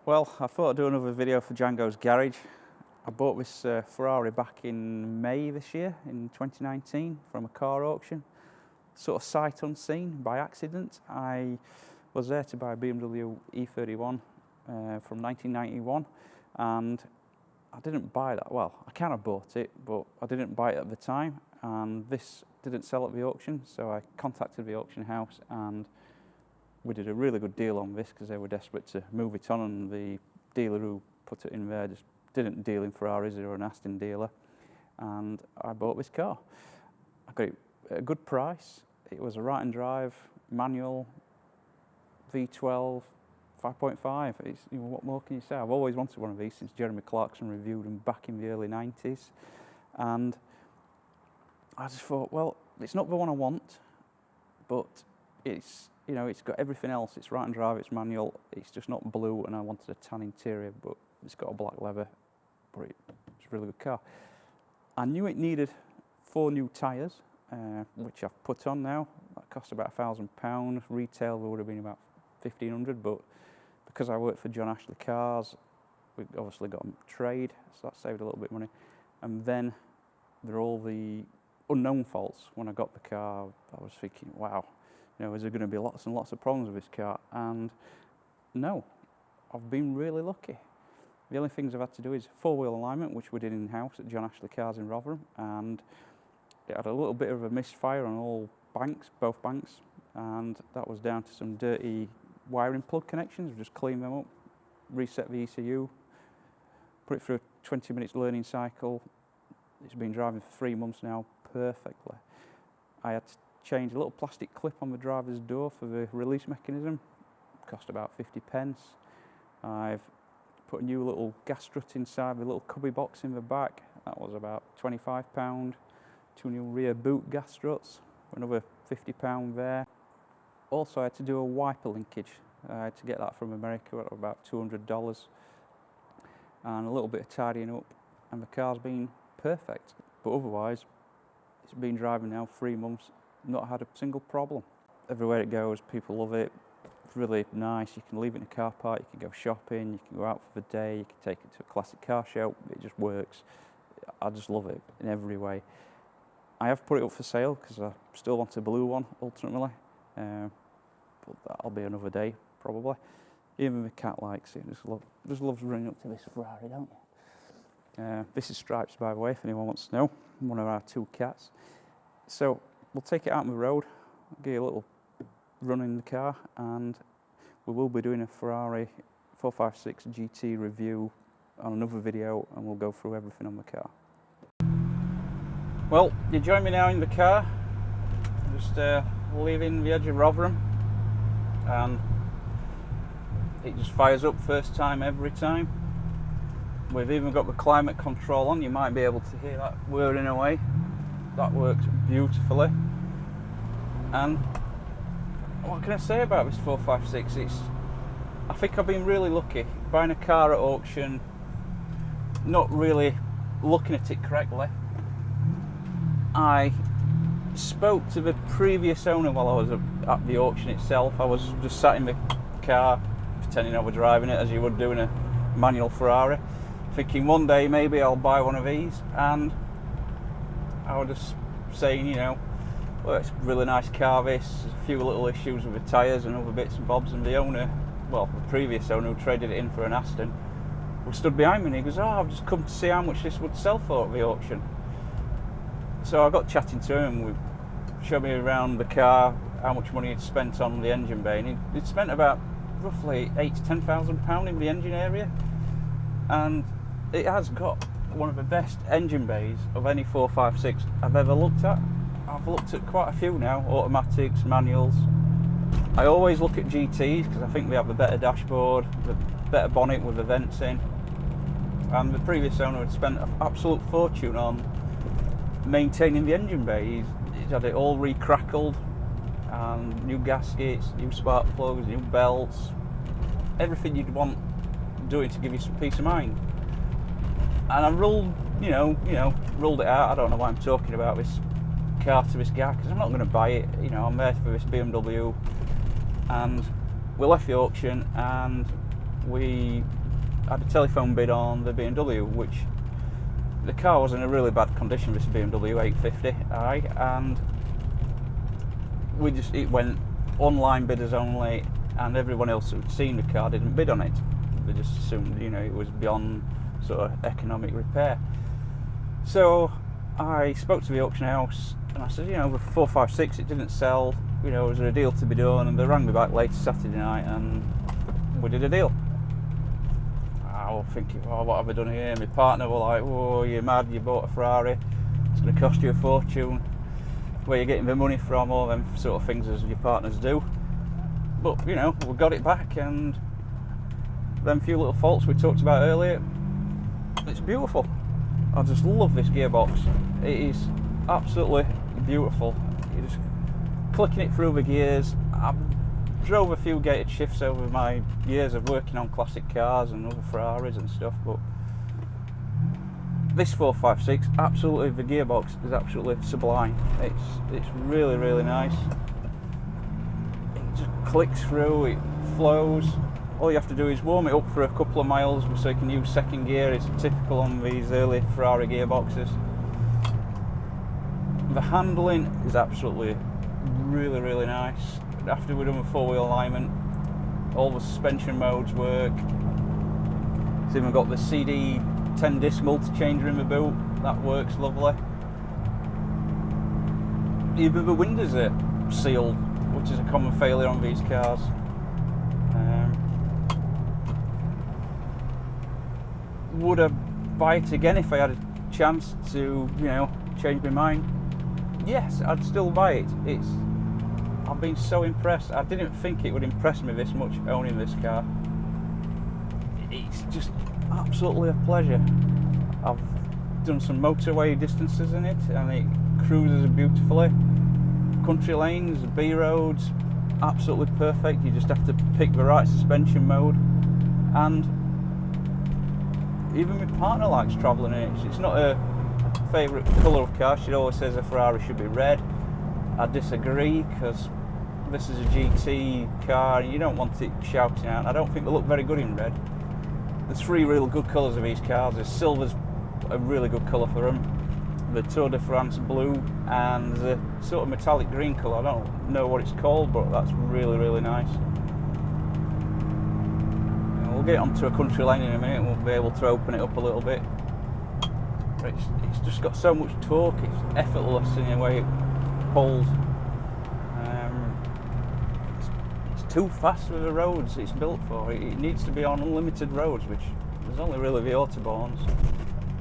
Well, I thought I'd do another video for Jango's Garage. I bought this Ferrari back in May this year, in 2019, from a car auction. Sort of sight unseen, by accident. I was there to buy a BMW E31 from 1991, and I didn't buy that. Well, I kind of bought it, but I didn't buy it at the time, and this didn't sell at the auction, so I contacted the auction house and we did a really good deal on this because they were desperate to move it on, and the dealer who put it in there just didn't deal in Ferraris. They were an Aston dealer, and I bought this car. I got it at a good price. It was a right and drive manual V12 5.5. It's, you know, what more can you say? I've always wanted one of these since Jeremy Clarkson reviewed them back in the early 90s, and I just thought, well, it's not the one I want, but it's, you know, it's got everything else. It's right and drive, it's manual, it's just not blue, and I wanted a tan interior, but it's got a black leather, but it's a really good car. I knew it needed 4 new tyres, which I've put on now. That cost about £1,000. Retail would have been about 1,500, but because I work for John Ashley Cars, we obviously got them trade, so that saved a little bit of money. And then there are all the unknown faults. When I got the car, I was thinking, wow, you know, is there going to be lots and lots of problems with this car? And no, I've been really lucky. The only things I've had to do is 4-wheel alignment, which we did in-house at John Ashley Cars in Rotherham, and it had a little bit of a misfire on all banks, both banks, and that was down to some dirty wiring plug connections. We just cleaned them up, reset the ECU, put it through a 20 minutes learning cycle. It's been driving for 3 months now perfectly. I had to change a little plastic clip on the driver's door for the release mechanism. Cost about 50p. I've put a new little gas strut inside the little cubby box in the back. That was about £25. 2 new rear boot gas struts, another £50 there. Also, I had to do a wiper linkage. I had to get that from America at about $200, and a little bit of tidying up, and the car's been perfect. But otherwise, it's been driving now 3 months, not had a single problem. Everywhere it goes, people love it. It's really nice. You can leave it in a car park, you can go shopping, you can go out for the day, you can take it to a classic car show. It just works. I just love it in every way. I have put it up for sale because I still want a blue one ultimately, but that'll be another day probably. Even the cat likes it. Just loves running up to this Ferrari, don't you? This is Stripes, by the way, if anyone wants to know. One of our 2 cats. So we'll take it out on the road, give you a little run in the car, and we will be doing a Ferrari 456 GT review on another video, and we'll go through everything on the car. Well, you join me now in the car, just leaving the edge of Rotherham, and it just fires up first time every time. We've even got the climate control on. You might be able to hear that whirring away. That works beautifully. And what can I say about this 456? I think I've been really lucky buying a car at auction, not really looking at it correctly. I spoke to the previous owner while I was at the auction itself. I was just sat in the car pretending I was driving it, as you would do in a manual Ferrari, thinking one day maybe I'll buy one of these, and I was just saying, you know, well, it's a really nice car, this. There's a few little issues with the tyres and other bits and bobs, and the owner, well, the previous owner who traded it in for an Aston, was stood behind me and he goes, oh, I've just come to see how much this would sell for at the auction. So I got chatting to him. He showed me around the car, how much money he'd spent on the engine bay, and he'd spent about roughly £8,000 to £10,000 in the engine area, and it has got one of the best engine bays of any 456 I've ever looked at. I've looked at quite a few now, automatics, manuals. I always look at GTs because I think they have the better dashboard, the better bonnet with the vents in, and the previous owner had spent an absolute fortune on maintaining the engine bay. He's had it all recrackled, and new gaskets, new spark plugs, new belts, everything you'd want doing to give you some peace of mind. And I ruled it out. I don't know why I'm talking about this car to this guy, because I'm not going to buy it. You know, I'm there for this BMW, and we left the auction, and we had a telephone bid on the BMW, which the car was in a really bad condition, this BMW 850i, and it went online bidders only, and everyone else who'd seen the car didn't bid on it. They just assumed, you know, it was beyond sort of economic repair. So I spoke to the auction house and I said, you know, with 456 it didn't sell, you know, was there a deal to be done? And they rang me back later Saturday night and we did a deal. I was thinking, oh, what have I done here? My partner were like, oh, you're mad, you bought a Ferrari, it's going to cost you a fortune, where you're getting the money from, all them sort of things as your partners do. But, you know, we got it back, and them few little faults we talked about earlier, it's beautiful. I just love this gearbox. It is absolutely beautiful. You're just clicking it through the gears. I drove a few gated shifts over my years of working on classic cars and other Ferraris and stuff, but this 456, absolutely, the gearbox is absolutely sublime. It's really, really nice. It just clicks through, it flows. All you have to do is warm it up for a couple of miles so you can use second gear. It's typical on these early Ferrari gearboxes. The handling is absolutely really, really nice. After we've done the four-wheel alignment, all the suspension modes work. It's even got the CD 10 disc multi-changer in the boot, that works lovely. Even the windows are sealed, which is a common failure on these cars. Would I buy it again if I had a chance to, you know, change my mind? Yes, I'd still buy it. I've been so impressed. I didn't think it would impress me this much owning this car. It's just absolutely a pleasure. I've done some motorway distances in it and it cruises beautifully. Country lanes, B roads, absolutely perfect. You just have to pick the right suspension mode, and even my partner likes travelling in it. It's not her favourite colour of car. She always says a Ferrari should be red. I disagree, because this is a GT car and you don't want it shouting out. I don't think they look very good in red. There's three real good colours of these cars. Silver's a really good colour for them, the Tour de France blue, and the sort of metallic green colour. I don't know what it's called, but that's really, really nice. And we'll get onto a country lane in a minute and we'll be able to open it up a little bit. But it's just got so much torque, it's effortless in the way it pulls. It's too fast with the roads it's built for. It needs to be on unlimited roads, which there's only really the autobahns.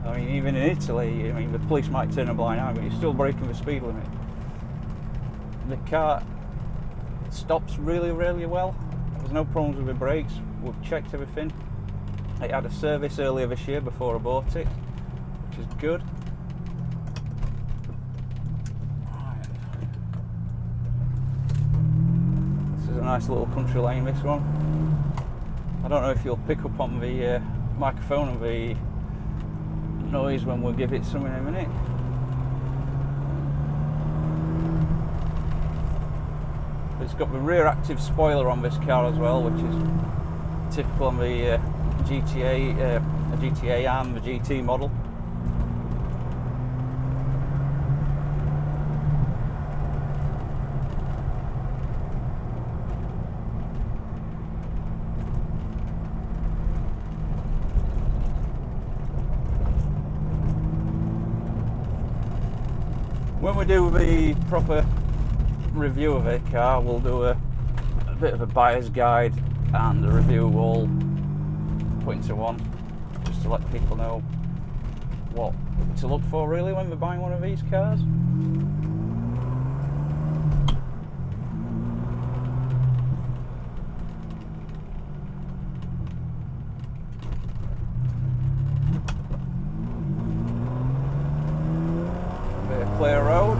I mean, even in Italy, I mean, the police might turn a blind eye, but you're still breaking the speed limit. The car stops really, really well. There's no problems with the brakes. We've checked everything. It had a service earlier this year before I bought it, which is good. This is a nice little country lane, this one. I don't know if you'll pick up on the microphone and the noise when we'll give it some in a minute. It's got the rear active spoiler on this car as well, which is typical on the GTA and the GT model. When we do the proper review of a car, we'll do a bit of a buyer's guide and a review all put into one, just to let people know what to look for really when they're buying one of these cars. A bit of clear road.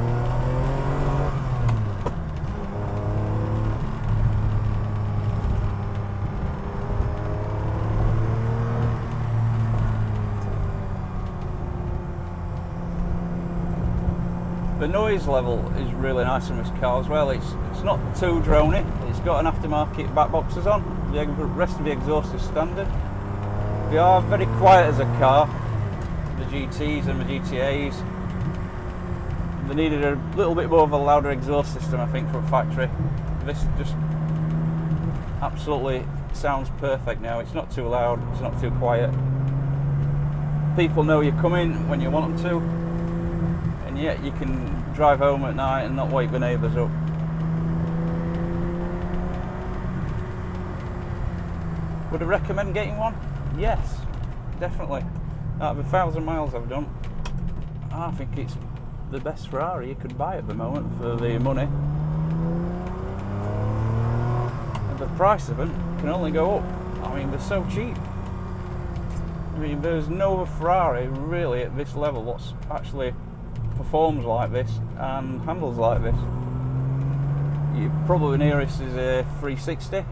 noise level is really nice on this car as well. It's not too drony. It's got an aftermarket back boxes on. The rest of the exhaust is standard. They are very quiet as a car, the GTs and the GTAs. They needed a little bit more of a louder exhaust system, I think, from factory. This just absolutely sounds perfect now. It's not too loud, it's not too quiet. People know you're coming when you want them to, and yet you can drive home at night and not wake the neighbours up. Would I recommend getting one? Yes, definitely. Out of 1,000 miles I've done, I think it's the best Ferrari you could buy at the moment for the money. And the price of them can only go up. I mean, they're so cheap. I mean, there's no Ferrari really at this level what's actually performs like this and handles like this. Probably the nearest is a 360.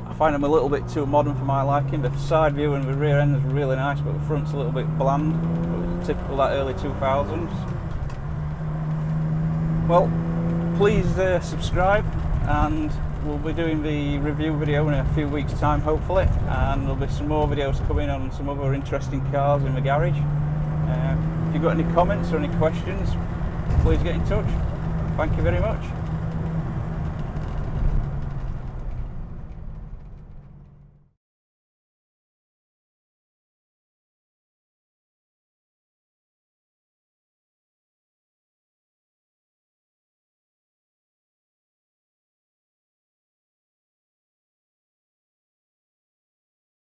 I find them a little bit too modern for my liking. The side view and the rear end is really nice, but the front's a little bit bland. Typical that early 2000s. Well, please subscribe, and we'll be doing the review video in a few weeks' time, hopefully, and there'll be some more videos coming on some other interesting cars in the garage. If you've got any comments or any questions, please get in touch. Thank you very much.